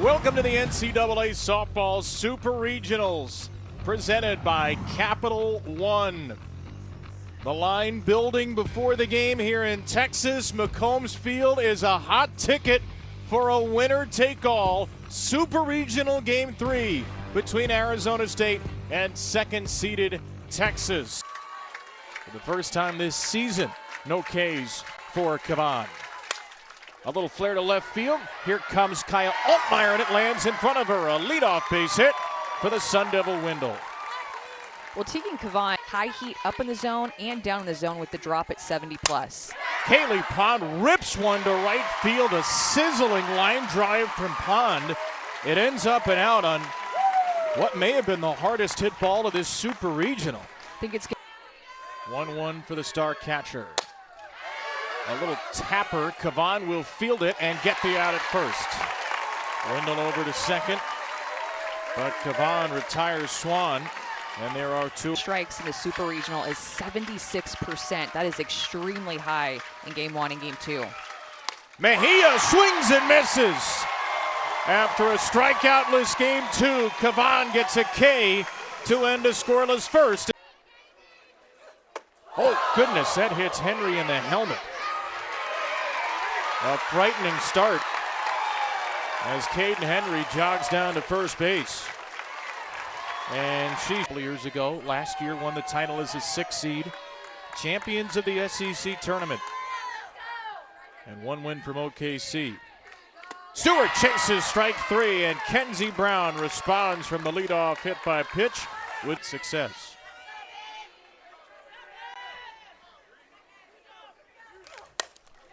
Welcome to the NCAA Softball Super Regionals, presented by Capital One. The line building before the game here in Texas. McCombs Field is a hot ticket for a winner-take-all Super Regional Game 3 between Arizona State and second-seeded Texas. For the first time this season, no Ks for Kavan. A little flare to left field. Here comes Kaya Altmaier, and it lands in front of her. A leadoff base hit for the Sun Devil Wendell. Well, Tegan Kavan, high heat up in the zone and down in the zone with the drop at 70+. Kaylee Pond rips one to right field. A sizzling line drive from Pond. It ends up and out on what may have been the hardest hit ball of this Super Regional. I think it's 1-1 for the star catcher. A little tapper. Kavan will field it and get the out at first. Wendell over to second, but Kavan retires Swan, and there are two strikes in the Super Regional is 76%. That is extremely high in Game 1 and Game 2. Mejia swings and misses. After a strikeoutless Game 2, Kavan gets a K to end a scoreless first. Oh goodness, that hits Henry in the helmet. A frightening start as Caden Henry jogs down to first base. And she, years ago, last year won the title as a 6th seed, champions of the SEC tournament. And one win from OKC. Stewart chases strike 3, and Kenzie Brown responds from the leadoff hit by pitch with success.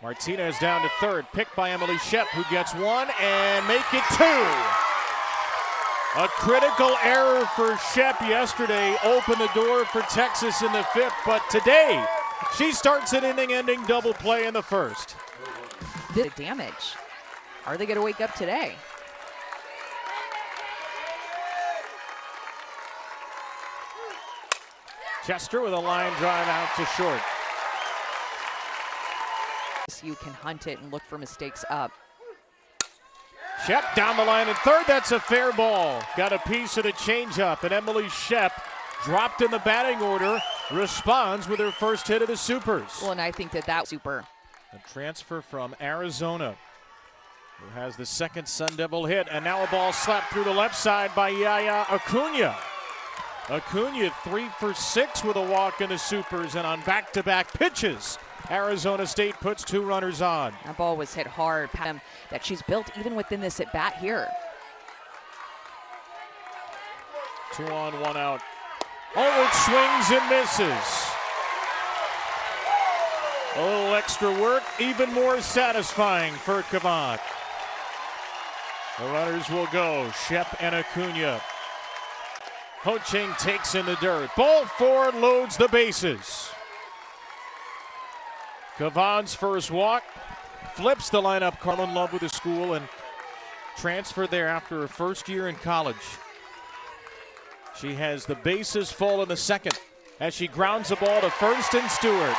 Martinez down to third, picked by Emily Shep, who gets one and make it 2. A critical error for Shep yesterday opened the door for Texas in the 5th, but today she starts an inning-ending double play in the 1st. The damage. Are they going to wake up today? Chester with a line drive out to short. You can hunt it and look for mistakes up. Shep down the line at third. That's a fair ball. Got a piece of the changeup, and Emily Shep, dropped in the batting order, responds with her first hit of the Supers. Well, and I think that's super. A transfer from Arizona, who has the second Sun Devil hit, and now a ball slapped through the left side by Yaya Acuna. Acuna 3 for 6 with a walk in the Supers, and on back-to-back pitches, Arizona State puts 2 runners on. That ball was hit hard. That she's built even within this at bat here. 2 on, 1 out. Ulrich swings and misses. A little extra work, even more satisfying for Kavan. The runners will go, Shep and Acuna. Ho-Ching takes in the dirt. Ball 4 loads the bases. Kavan's first walk, flips the lineup. Carl in love with the school and transferred there after her first year in college. She has the bases full in the 2nd as she grounds the ball to first and Stewart.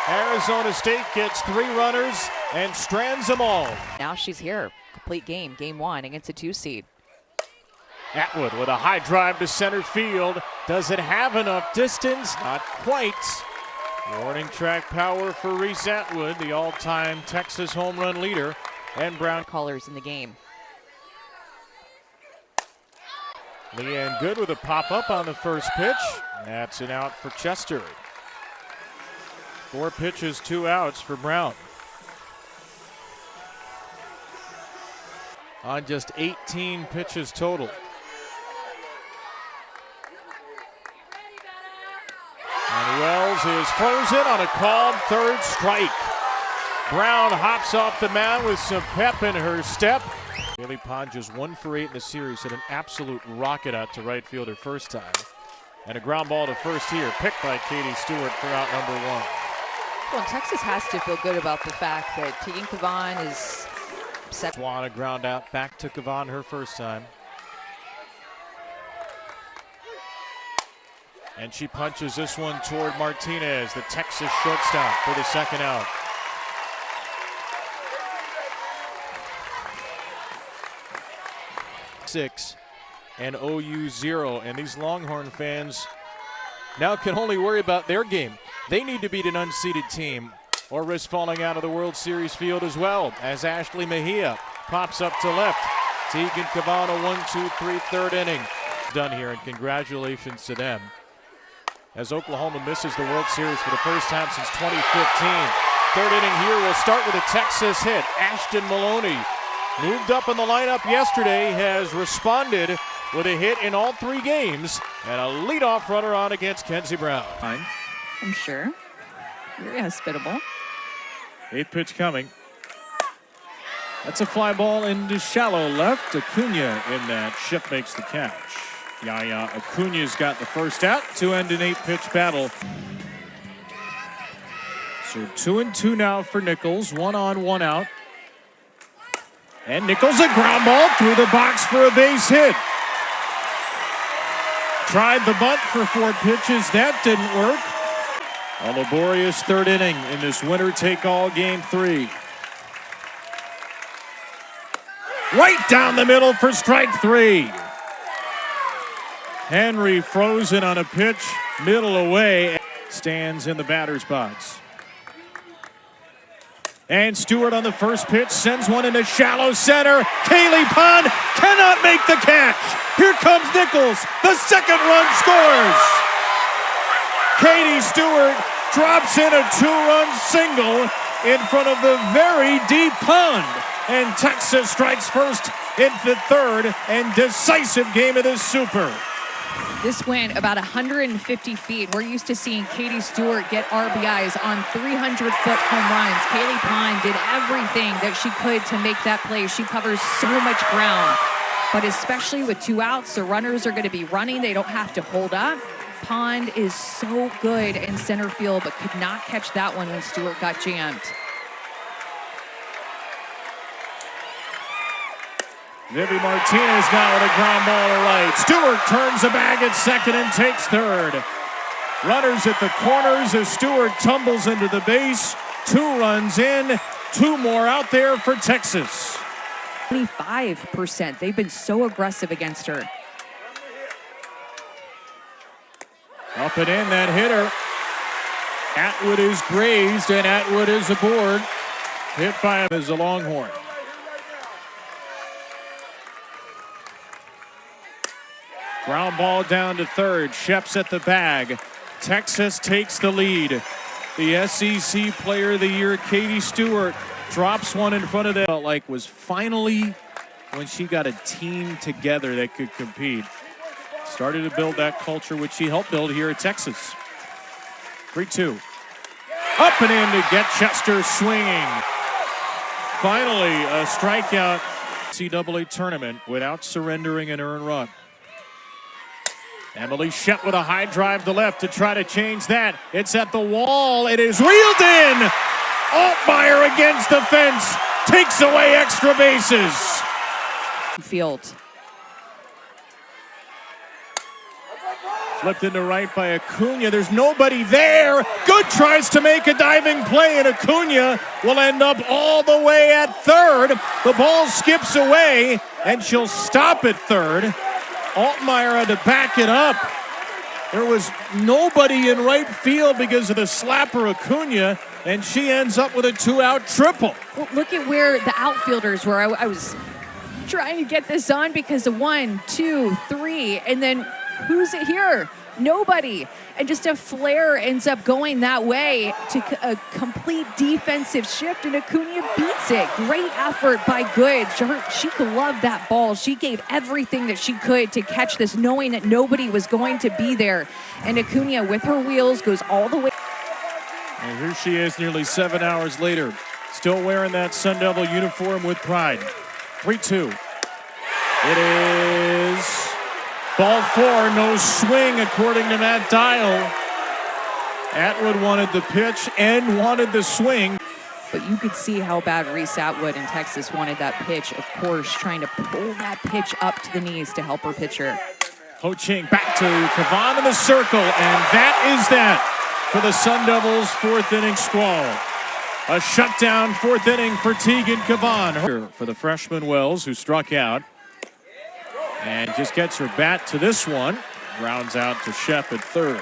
Arizona State gets 3 runners and strands them all. Now she's here. Complete game, Game 1 against a 2 seed. Atwood with a high drive to center field. Does it have enough distance? Not quite. Warning track power for Reese Atwood, the all-time Texas home run leader, and Brown colors in the game. Leanne Good with a pop-up on the first pitch. That's an out for Chester. 4 pitches, 2 outs for Brown. On just 18 pitches total. And Wells is frozen on a called 3rd strike. Brown hops off the mound with some pep in her step. Kaylee Pond just 1 for 8 in the series, hit an absolute rocket out to right field her first time. And a ground ball to first here, picked by Katie Stewart for out number 1. Well, Texas has to feel good about the fact that Tegan Kavan is set. Swan a ground out back to Kavan her first time. And she punches this one toward Martinez, the Texas shortstop, for the 2nd out. 6 and OU 0. And these Longhorn fans now can only worry about their game. They need to beat an unseeded team or risk falling out of the World Series field as well, as Ashley Mejia pops up to left. Tegan Cavana, 1-2-3, third inning. Done here, and congratulations to them, as Oklahoma misses the World Series for the first time since 2015. Third inning here will start with a Texas hit. Ashton Maloney moved up in the lineup yesterday, has responded with a hit in all 3 games, and a leadoff runner on against Kenzie Brown. I'm sure. Very hospitable. 8th pitch coming. That's a fly ball into shallow left. Acuna in that. Ship makes the catch. Yaya Acuna's got the first out to end an 8-pitch battle. So 2-2 now for Nichols. 1 on, 1 out. And Nichols, a ground ball through the box for a base hit. Tried the bunt for 4 pitches. That didn't work. A laborious third inning in this winner-take-all Game 3. Right down the middle for strike 3. Henry frozen on a pitch, middle away, stands in the batter's box. And Stewart on the first pitch sends one into shallow center. Kaylee Pond cannot make the catch. Here comes Nichols. The second run scores. Katie Stewart drops in a 2-run single in front of the very deep pond. And Texas strikes first in the third and decisive game of this Super. This went about 150 feet. We're used to seeing Katie Stewart get RBIs on 300-foot home runs. Kaylee Pond did everything that she could to make that play. She covers so much ground. But especially with 2 outs, the runners are going to be running. They don't have to hold up. Pond is so good in center field, but could not catch that one when Stewart got jammed. Vivi Martinez now with a ground ball to right. Stewart turns the bag at second and takes third. Runners at the corners as Stewart tumbles into the base. 2 runs in, 2 more out there for Texas. 25%. They've been so aggressive against her. Up and in, that hitter. Atwood is grazed, and Atwood is aboard. Hit by him as a Longhorn. Ground ball down to third. Shep's at the bag. Texas takes the lead. The SEC Player of the Year, Katie Stewart, drops one in front of them. Felt like was finally when she got a team together that could compete. Started to build that culture, which she helped build here at Texas. 3-2. Up and in to get Chester swinging. Finally, a strikeout. NCAA tournament without surrendering an earned run. Emily Shep with a high drive to left to try to change that. It's at the wall. It is reeled in. Altmaier against the fence. Takes away extra bases. Field. Flipped into right by Acuna. There's nobody there. Good tries to make a diving play, and Acuna will end up all the way at third. The ball skips away, and she'll stop at third. Altmaier had to back it up. There was nobody in right field because of the slapper Acuna, and she ends up with a 2-out triple. Well, look at where the outfielders were. I was trying to get this on because of 1, 2, 3, and then who's it here? Nobody. And just a flare ends up going that way to a complete defensive shift, and Acuna beats it. Great effort by Goods. She loved that ball. She gave everything that she could to catch this, knowing that nobody was going to be there. And Acuna, with her wheels, goes all the way. And here she is nearly 7 hours later, still wearing that Sun Devil uniform with pride. 3-2. It is ball 4, no swing according to Matt Dial. Atwood wanted the pitch and wanted the swing. But you could see how bad Reese Atwood in Texas wanted that pitch, of course, trying to pull that pitch up to the knees to help her pitcher. Ho Ching back to Cavan in the circle, and that is that for the Sun Devils' 4th inning squall. A shutdown 4th inning for Tegan Cavan. For the freshman Wells, who struck out. And just gets her bat to this one. Grounds out to Shep at third.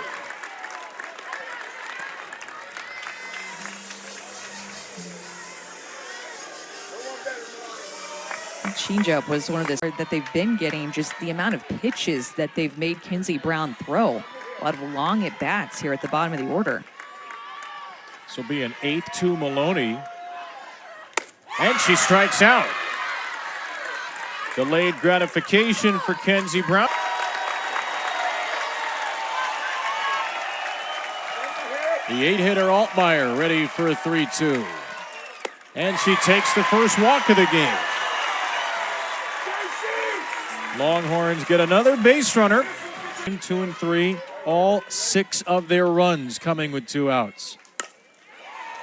Changeup was one of the that they've been getting, just the amount of pitches that they've made Kinsey Brown throw. A lot of long at bats here at the bottom of the order. This will be an 8th to Maloney. And she strikes out. Delayed gratification for Kinsey Brown. The 8-hitter Altmaier ready for a 3-2. And she takes the first walk of the game. Longhorns get another base runner. 2 and 3, all 6 of their runs coming with 2 outs.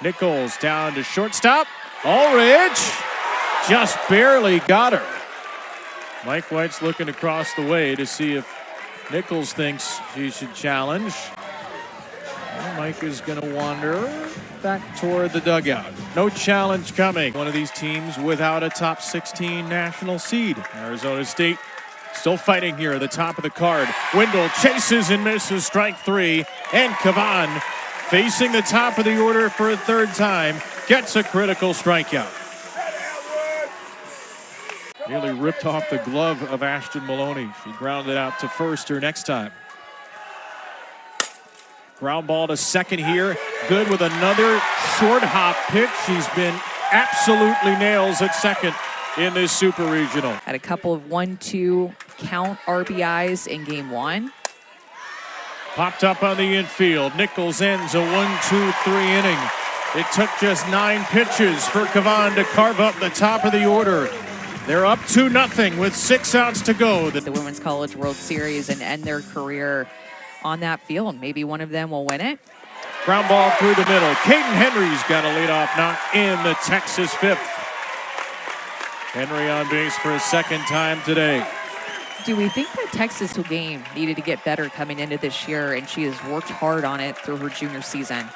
Nichols down to shortstop. Ulrich just barely got her. Mike White's looking across the way to see if Nichols thinks she should challenge. Well, Mike is going to wander back toward the dugout. No challenge coming. One of these teams without a top 16 national seed. Arizona State still fighting here at the top of the card. Wendell chases and misses, strike 3. And Cavan, facing the top of the order for a 3rd time, gets a critical strikeout. Nearly ripped off the glove of Ashton Maloney. She grounded out to first her next time. Ground ball to second here. Good with another short hop pitch. She's been absolutely nails at second in this Super Regional. Had a couple of 1-2 count RBIs in game 1. Popped up on the infield. Nichols ends a 1-2-3 inning. It took just 9 pitches for Cavan to carve up the top of the order. They're up 2-0 with 6 outs to go. The Women's College World Series and end their career on that field. Maybe one of them will win it. Ground ball through the middle. Caden Henry's got a leadoff knock in the Texas 5th. Henry on base for a 2nd time today. Do we think that Texas game needed to get better coming into this year, and she has worked hard on it through her junior season?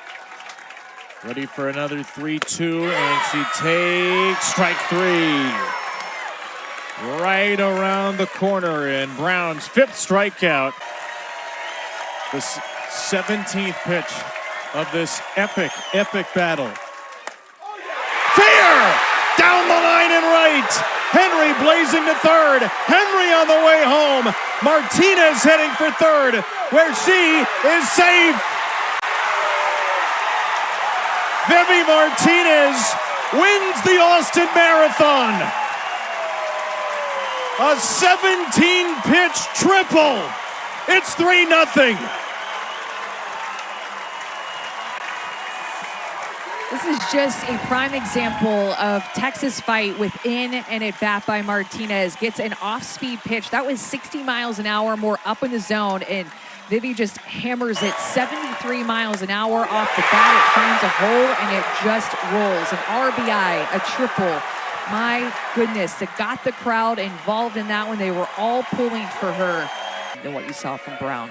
Ready for another 3-2, and she takes strike 3. Right around the corner, and Brown's 5th strikeout. The 17th pitch of this epic battle. Fair! Down the line and right. Henry blazing to third. Henry on the way home. Martinez heading for third, where she is safe. Vivi Martinez wins the Austin Marathon. A 17-pitch triple. It's 3-0. This is just a prime example of Texas fight within an at-bat by Martinez. Gets an off-speed pitch. That was 60 miles an hour, more up in the zone, and Vivi just hammers it 73 miles an hour off the bat. It finds a hole, and it just rolls. An RBI, a triple. My goodness, that got the crowd involved in that one. They were all pulling for her than what you saw from Brown.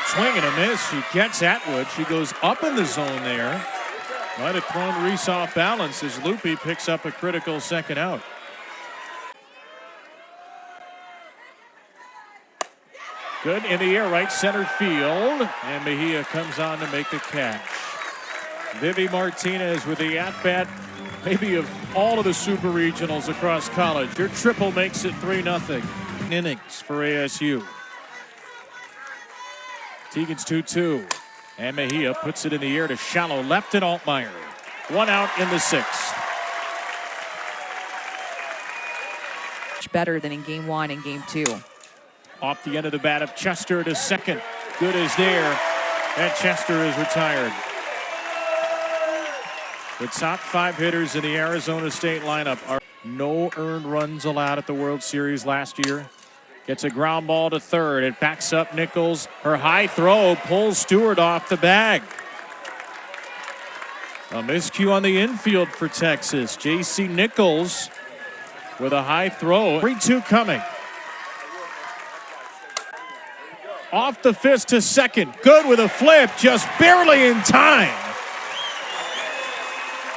Swing and a miss. She gets Atwood. She goes up in the zone there. Might have thrown Reese off balance as Loopy picks up a critical 2nd out. Good in the air, right center field. And Mejia comes on to make the catch. Vivi Martinez with the at-bat, maybe of all of the Super Regionals across college. Her triple makes it 3-0. Innings for ASU. Tegan's 2-2. And Mejia puts it in the air to shallow left and Altmaier. 1 out in the 6th. Much better than in game 1 and game 2. Off the end of the bat of Chester to second. Good is there. And Chester is retired. The top 5 hitters in the Arizona State lineup are no earned runs allowed at the World Series last year. Gets a ground ball to third. It backs up Nichols. Her high throw pulls Stewart off the bag. A miscue on the infield for Texas. J.C. Nichols with a high throw. 3-2 coming. Off the fist to second. Good with a flip, just barely in time.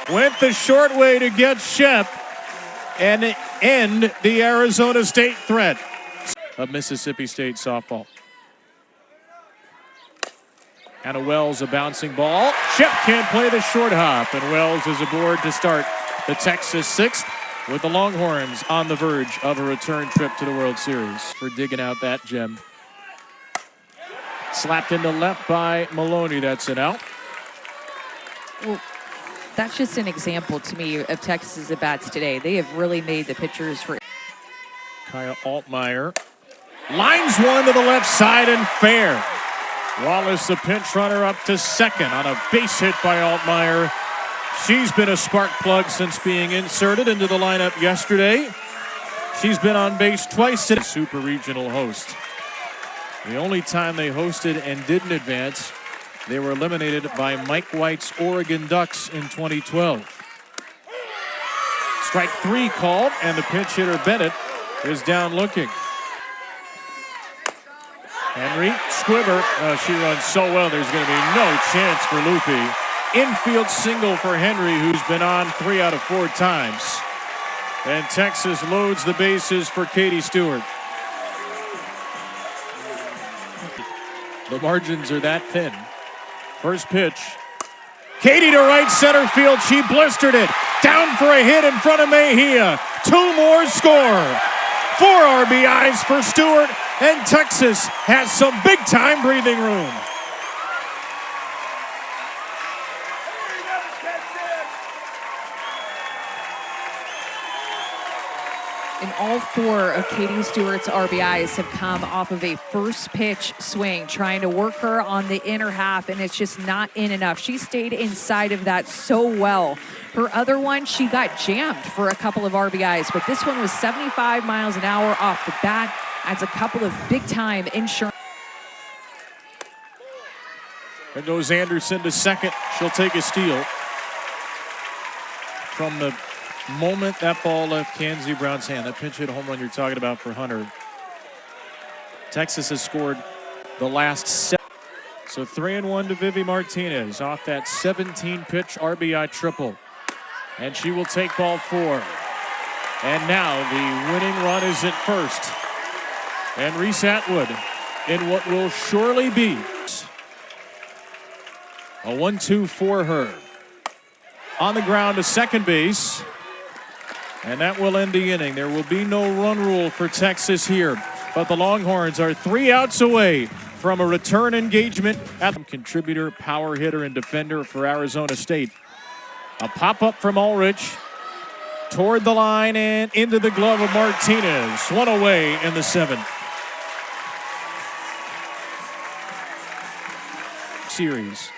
Went the short way to get Shep. and end the Arizona State threat of Mississippi State softball. And Wells, a bouncing ball. Shep can't play the short hop, and Wells is aboard to start the Texas 6th with the Longhorns on the verge of a return trip to the World Series for digging out that gem. Slapped into left by Maloney. That's an out. Well, that's just an example to me of Texas's at-bats today. They have really made the pitchers for... Kaya Altmaier lines one to the left side and fair. Wallace, the pinch runner, up to second on a base hit by Altmaier. She's been a spark plug since being inserted into the lineup yesterday. She's been on base twice today. Super regional host. The only time they hosted and didn't advance, they were eliminated by Mike White's Oregon Ducks in 2012. Strike three called, and the pinch hitter Bennett is down looking. Henry, Squibber, she runs so well there's going to be no chance for Lupe. Infield single for Henry, who's been on 3 out of 4 times. And Texas loads the bases for Katie Stewart. The margins are that thin. First pitch. Katie to right center field. She blistered it. Down for a hit in front of Mejia. 2 more score. 4 RBIs for Stewart. And Texas has some big-time breathing room. And all 4 of Katie Stewart's RBIs have come off of a first pitch swing, trying to work her on the inner half, and it's just not in enough. She stayed inside of that so well. Her other one, she got jammed for a couple of RBIs, but this one was 75 miles an hour off the bat. Adds a couple of big-time insurance. There goes Anderson to second. She'll take a steal. From the moment that ball left Kenzie Brown's hand, that pinch hit home run you're talking about for Hunter, Texas has scored the last 7. So 3-1 to Vivi Martinez off that 17-pitch RBI triple. And she will take ball 4. And now the winning run is at first. And Reese Atwood in what will surely be a 1-2 for her. On the ground to second base. And that will end the inning. There will be no run rule for Texas here. But the Longhorns are 3 outs away from a return engagement at contributor, power hitter, and defender for Arizona State. A pop-up from Ulrich toward the line and into the glove of Martinez. One away in the 7th. Series.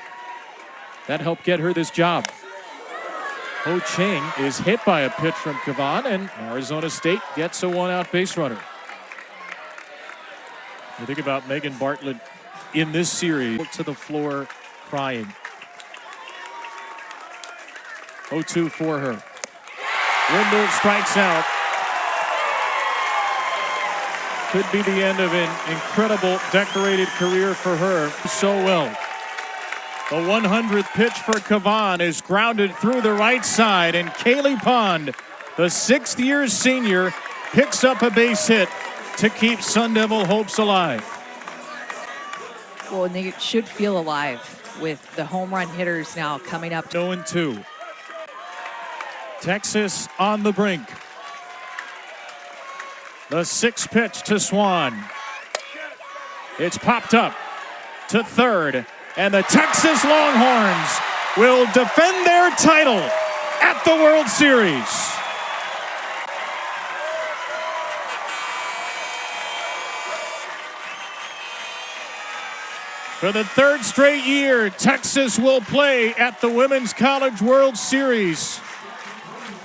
That helped get her this job. Ho Ching is hit by a pitch from Kavan, and Arizona State gets a 1-out base runner. You think about Megan Bartlett in this series. To the floor crying. 0-2 for her. Windle strikes out. Could be the end of an incredible decorated career for her. So well. The 100th pitch for Kavan is grounded through the right side, and Kaylee Pond, the 6th-year senior, picks up a base hit to keep Sun Devil hopes alive. Well, and they should feel alive with the home run hitters now coming up. 0-2. Texas on the brink. The 6th pitch to Swan. It's popped up to third. And the Texas Longhorns will defend their title at the World Series. For the 3rd straight year, Texas will play at the Women's College World Series.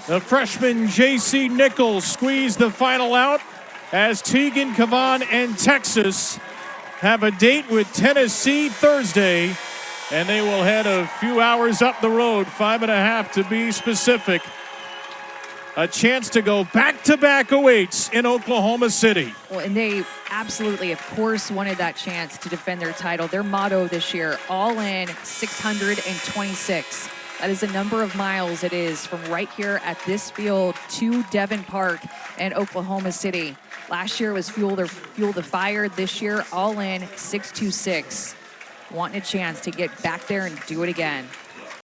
The freshman J.C. Nichols squeezed the final out as Tegan Kavan and Texas have a date with Tennessee Thursday, and they will head a few hours up the road, 5.5 to be specific. A chance to go back-to-back awaits in Oklahoma City. Well, and they absolutely, of course, wanted that chance to defend their title. Their motto this year, all in 626. That is the number of miles it is from right here at this field to Devon Park and Oklahoma City. Last year was Fuel the Fire. This year, all in 626. Wanting a chance to get back there and do it again.